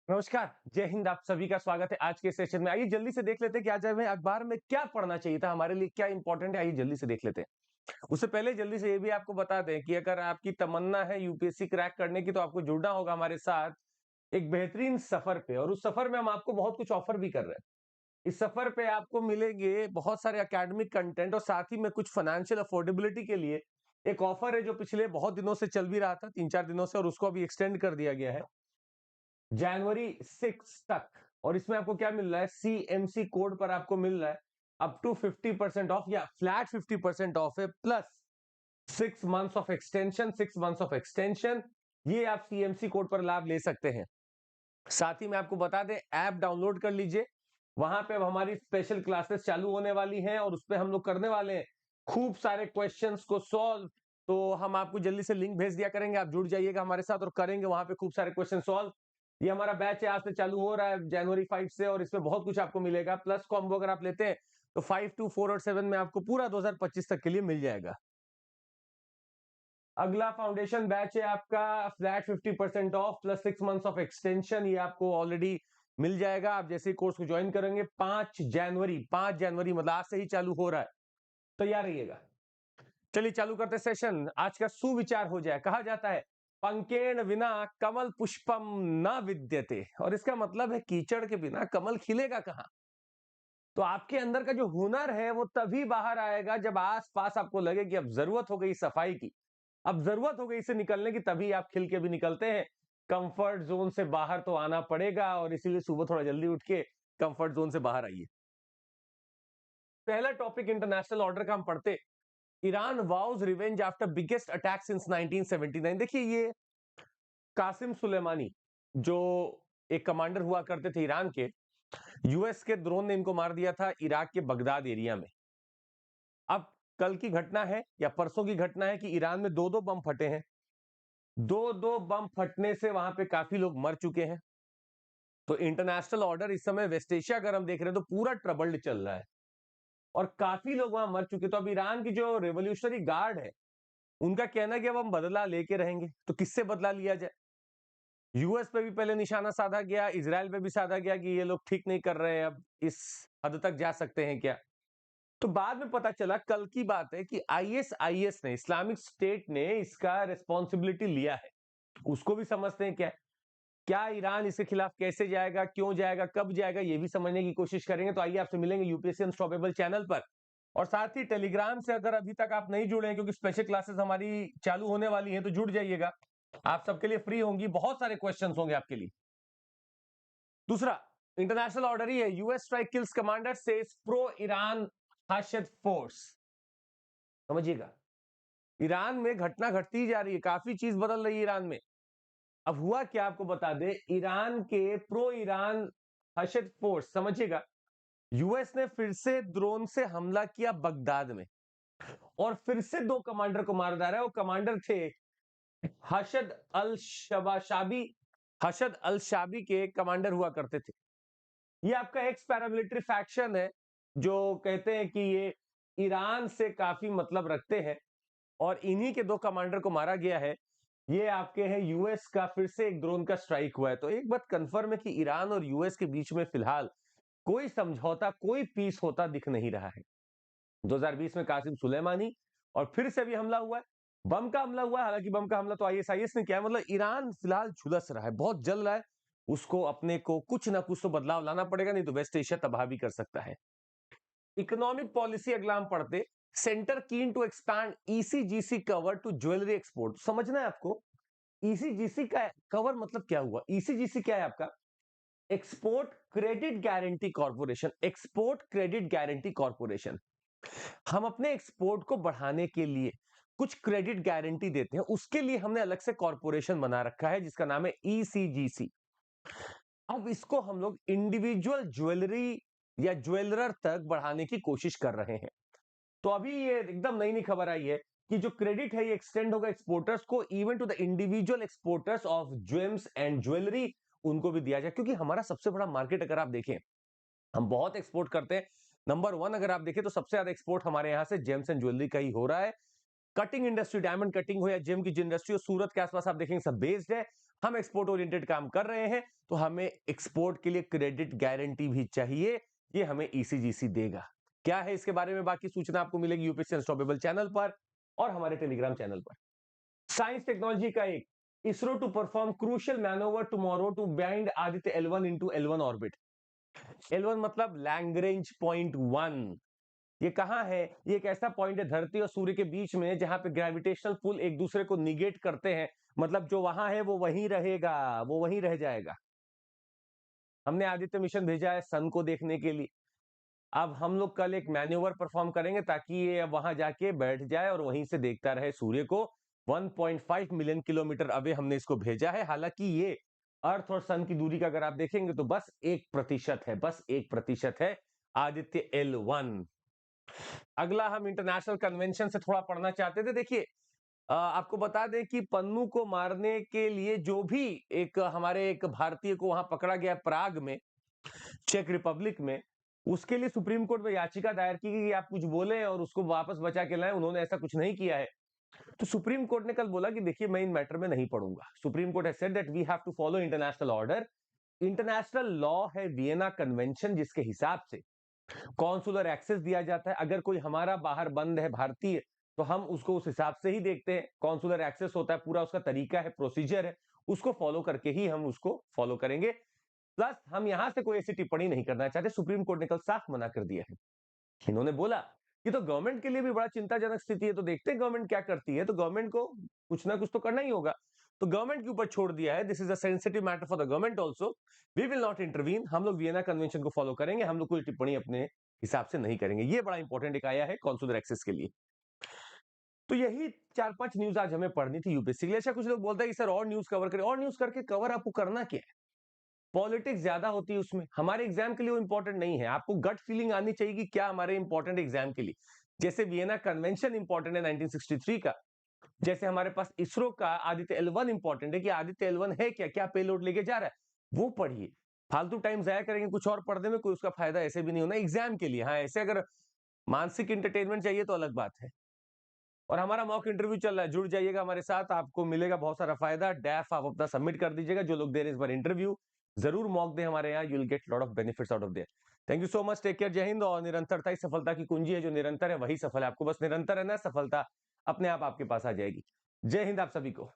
नमस्कार, जय हिंद। आप सभी का स्वागत है आज के सेशन में। आइए जल्दी से देख लेते हैं कि आज हमें अखबार में क्या पढ़ना चाहिए था, हमारे लिए क्या इंपॉर्टेंट है। आइए जल्दी से देख लेते हैं। उससे पहले जल्दी से ये भी आपको बता दें कि अगर आपकी तमन्ना है यूपीएससी क्रैक करने की, तो आपको जुड़ना होगा हमारे साथ एक बेहतरीन सफर पे। और उस सफर में हम आपको बहुत कुछ ऑफर भी कर रहे हैं। इस सफर पे आपको मिलेंगे बहुत सारे एकेडमिक कंटेंट और साथ ही में कुछ फाइनेंशियल अफोर्डेबिलिटी के लिए एक ऑफर है जो पिछले बहुत दिनों से चल भी रहा था, 3-4 दिनों से, और उसको अभी एक्सटेंड कर दिया गया है जनवरी 6 तक। और इसमें आपको क्या मिल रहा है, सीएमसी कोड पर आपको मिल रहा है अप टू 50% ऑफ या फ्लैट 50% ऑफ है, plus 6 months of extension. 6 months of extension ये आप सीएमसी कोड पर लाभ ले सकते हैं। साथ ही में आपको बता दें, ऐप डाउनलोड कर लीजिए। वहां पे अब हमारी स्पेशल क्लासेस चालू होने वाली हैं और उस पर हम लोग करने वाले हैं खूब सारे क्वेश्चंस को सॉल्व। तो हम आपको जल्दी से लिंक भेज दिया करेंगे, आप जुड़ जाइएगा हमारे साथ और करेंगे वहां पे खूब सारे क्वेश्चन सॉल्व। ये हमारा बैच है, आज से चालू हो रहा है जनवरी 5 से, और इसमें बहुत कुछ आपको मिलेगा। प्लस कॉम्बो अगर आप लेते हैं तो 5, 2, 4 और 7 में आपको पूरा 2025 तक के लिए मिल जाएगा। अगला फाउंडेशन बैच है आपका flat 50% of plus 6 months of extension. ये आपको ऑलरेडी मिल जाएगा आप जैसे कोर्स को ज्वाइन करेंगे। 5 जनवरी मतलब आज से ही चालू हो रहा है, तैयार रहिएगा। चलिए चालू करते सेशन। आज का सुविचार हो जाए। कहा जाता है पंकेण विना कमल पुष्पम न विद्यते, और इसका मतलब है कीचड़ के बिना कमल खिलेगा कहां। तो आपके अंदर का जो हुनर है वो तभी बाहर आएगा जब आसपास आपको लगे कि अब जरूरत हो गई सफाई की, अब जरूरत हो गई इससे निकलने की, तभी आप खिल के भी निकलते हैं। कंफर्ट जोन से बाहर तो आना पड़ेगा, और इसीलिए सुबह थोड़ा जल्दी उठ के कंफर्ट जोन से बाहर आइए। पहला टॉपिक इंटरनेशनल ऑर्डर का हम पढ़ते। Iran वाउज revenge after biggest attack since 1979। देखिए, ये कासिम सुलेमानी जो एक कमांडर हुआ करते थे ईरान के, यूएस के ड्रोन ने इनको मार दिया था इराक के बगदाद एरिया में। अब कल की घटना है या परसों की घटना है कि ईरान में दो दो बम फटे हैं। दो दो बम फटने से वहां पे काफी लोग मर चुके हैं। तो इंटरनेशनल ऑर्डर इस समय वेस्ट एशिया अगर हम देख रहे हैं तो पूरा ट्रबल्ड चल रहा है और काफी लोग वहां मर चुके। तो अब ईरान की जो रेवोल्यूशनरी गार्ड है उनका कहना है कि अब हम बदला लेके रहेंगे। तो किससे बदला लिया जाए? यूएस पे भी पहले निशाना साधा गया, इजराइल पे भी साधा गया कि ये लोग ठीक नहीं कर रहे हैं, अब इस हद तक जा सकते हैं क्या। तो बाद में पता चला, कल की बात है, कि आईएसआईएस ने, इस्लामिक स्टेट ने इसका रिस्पॉन्सिबिलिटी लिया है। उसको भी समझते हैं क्या ईरान इसके खिलाफ कैसे जाएगा, क्यों जाएगा, कब जाएगा, ये भी समझने की कोशिश करेंगे। तो आइए आपसे मिलेंगे यूपीएससी अनस्टॉपेबल चैनल पर। और साथ ही टेलीग्राम से अगर अभी तक आप नहीं जुड़े हैं, क्योंकि स्पेशल क्लासेस हमारी चालू होने वाली हैं, तो जुड़ जाइएगा। आप सबके लिए फ्री होंगी, बहुत सारे क्वेश्चंस होंगे आपके लिए। दूसरा इंटरनेशनल ऑर्डर ही है, US strike kills commander says pro Iran Hashd force. समझिएगा, ईरान में घटना घटती जा रही है, काफी चीज बदल रही है ईरान में। अब हुआ क्या आपको बता दे, ईरान के प्रो ईरान हशद फोर्स, समझिएगा, यूएस ने फिर से ड्रोन से हमला किया बगदाद में और फिर से दो कमांडर को मार डाला है। वो कमांडर थे हशद अल शबाशाबी, हशद अल शाबी के कमांडर हुआ करते थे। ये आपका एक्स पैरामिलिट्री फैक्शन है जो कहते हैं कि ये ईरान से काफी मतलब रखते हैं, और इन्हीं के दो कमांडर को मारा गया है। ये आपके हैं यूएस का फिर से एक ड्रोन का स्ट्राइक हुआ है। तो एक बात कंफर्म है कि ईरान और यूएस के बीच में फिलहाल कोई समझौता, कोई पीस होता दिख नहीं रहा है। 2020 में कासिम सुलेमानी और फिर से भी हमला हुआ है, बम का हमला हुआ है। हालांकि बम का हमला तो आईएसआईएस ने किया है। मतलब ईरान फिलहाल झुलस रहा है, बहुत जल रहा है। उसको अपने को कुछ ना कुछ तो बदलाव लाना पड़ेगा, नहीं तो वेस्ट एशिया तबाह भी कर सकता है। इकोनॉमिक पॉलिसी अगला हम पढ़ते, centre keen to expand ECGC cover to jewellery export. समझना है आपको, ईसीजीसी का कवर मतलब क्या हुआ। ईसीजीसी क्या है आपका? Export credit guarantee corporation. Export credit guarantee corporation. हम अपने एक्सपोर्ट को बढ़ाने के लिए कुछ क्रेडिट गारंटी देते हैं, उसके लिए हमने अलग से कॉर्पोरेशन बना रखा है जिसका नाम है ईसीजीसी। अब इसको हम लोग इंडिविजुअल ज्वेलरी या ज्वेलर तक बढ़ाने की कोशिश कर रहे हैं। तो अभी ये एकदम नई नई खबर आई है कि जो क्रेडिट है ये एक्सटेंड होगा एक्सपोर्टर्स को, even to the individual exporters of gems and jewellery, उनको भी दिया जाए। क्योंकि हमारा सबसे बड़ा मार्केट अगर आप देखें, हम बहुत एक्सपोर्ट करते हैं। नंबर 1 अगर आप देखें तो सबसे ज्यादा एक्सपोर्ट हमारे यहां से जेम्स एंड ज्वेलरी का ही हो रहा है। कटिंग इंडस्ट्री, डायमंड कटिंग हो या जेम की इंडस्ट्री हो, सूरत के आसपास आप देखेंगे सब बेस्ड है। हम एक्सपोर्ट ओरिएंटेड काम कर रहे हैं, तो हमें एक्सपोर्ट के लिए क्रेडिट गारंटी भी चाहिए, ये हमें ईसीजीसी देगा। क्या है इसके बारे में बाकी सूचना आपको मिलेगी यूपीएससी अनस्टॉपेबल चैनल पर और हमारे टेलीग्राम चैनल पर। साइंस टेक्नोलॉजी का एक, ISRO to perform crucial manoeuvre tomorrow to bind Aditya L1 into L1 orbit. L1 मतलब लैग्रेंज पॉइंट 1। ये कहां है? ये एक ऐसा पॉइंट है धरती और सूर्य के बीच में जहां पे ग्रेविटेशनल पुल एक दूसरे को निगेट करते हैं, मतलब जो वहां है वो वहीं रहेगा, वो वहीं रह जाएगा। हमने आदित्य मिशन भेजा है सन को देखने के लिए। अब हम लोग कल एक मैन्यूवर परफॉर्म करेंगे ताकि ये अब वहां जाके बैठ जाए और वहीं से देखता रहे सूर्य को। 1.5 मिलियन किलोमीटर अवे हमने इसको भेजा है। हालांकि ये अर्थ और सन की दूरी का अगर आप देखेंगे तो बस 1% है, बस 1% है आदित्य L1। अगला हम इंटरनेशनल कन्वेंशन से थोड़ा पढ़ना चाहते थे। देखिए आपको बता दें कि पन्नू को मारने के लिए जो भी एक हमारे एक भारतीय को वहां पकड़ा गया प्राग में, चेक रिपब्लिक में, उसके लिए सुप्रीम कोर्ट में याचिका दायर की गई कि आप कुछ बोले और उसको वापस बचा के लाएं। उन्होंने ऐसा कुछ नहीं किया है। तो सुप्रीम कोर्ट ने कल बोला कि देखिए मैं इन मैटर में नहीं पढ़ूंगा। Supreme Court has said that we have to follow international order. International law है वियना कन्वेंशन, जिसके हिसाब से कॉन्सुलर एक्सेस दिया जाता है। अगर कोई हमारा बाहर बंद है भारतीय, तो हम उसको उस हिसाब से ही देखते हैं। कॉन्सुलर एक्सेस होता है, पूरा उसका तरीका है, प्रोसीजर है, उसको फॉलो करके ही हम उसको फॉलो करेंगे। प्लस हम यहां से कोई ऐसी टिप्पणी नहीं करना चाहते। सुप्रीम कोर्ट ने कल साफ मना कर दिया है। इन्होंने बोला कि तो गवर्नमेंट के लिए भी बड़ा चिंताजनक स्थिति है, तो देखते हैं गवर्नमेंट क्या करती है। तो गवर्नमेंट को कुछ ना कुछ तो करना ही होगा, तो गवर्नमेंट के ऊपर छोड़ दिया है। This is a sensitive matter for the government also. We will not intervene. हम लोग वियना कन्वेंशन को फॉलो करेंगे, हम लोग कोई टिप्पणी अपने हिसाब से नहीं करेंगे। ये बड़ा इंपॉर्टेंट एक आया है कॉन्सुलर एक्सेस के लिए। तो यही 4-5 न्यूज आज हमें पढ़नी थी यूपीएससी के लिए। अच्छा कुछ लोग बोलते हैं कि सर और न्यूज कवर करें। और न्यूज करके कवर आपको करना क्या है? पॉलिटिक्स ज्यादा होती है उसमें। हमारे एग्जाम के लिए वो इंपॉर्टेंट नहीं है। आपको गट फीलिंग आनी चाहिए कि क्या हमारे इंपॉर्टेंट एग्जाम के लिए। जैसे वियना कन्वेंशन इंपॉर्टेंट है 1963 का, जैसे हमारे पास इसरो का आदित्य L1 इंपॉर्टेंट है कि आदित्य L1 है क्या, क्या पेलोड लेके जा रहा है, वो पढ़िए। फालतू टाइम जाया करेंगे कुछ और पढ़ने में, कोई उसका फायदा ऐसे भी नहीं होना एग्जाम के लिए। हाँ ऐसे अगर मानसिक इंटरटेनमेंट चाहिए तो अलग बात है। और हमारा मॉक इंटरव्यू चल रहा है, जुड़ जाइएगा हमारे साथ, आपको मिलेगा बहुत सारा फायदा। डैफ आप अपना सबमिट कर दीजिएगा। जो लोग दे रहे हैं इस बार इंटरव्यू, जरूर मॉक दें हमारे यहाँ, you will get lot of benefits out of there. Thank you so much, take care, जय हिंद। और निरंतरता ही सफलता की कुंजी है, जो निरंतर है वही सफल है। आपको बस निरंतर रहना है, सफलता अपने आप आपके पास आ जाएगी। जय हिंद आप सभी को।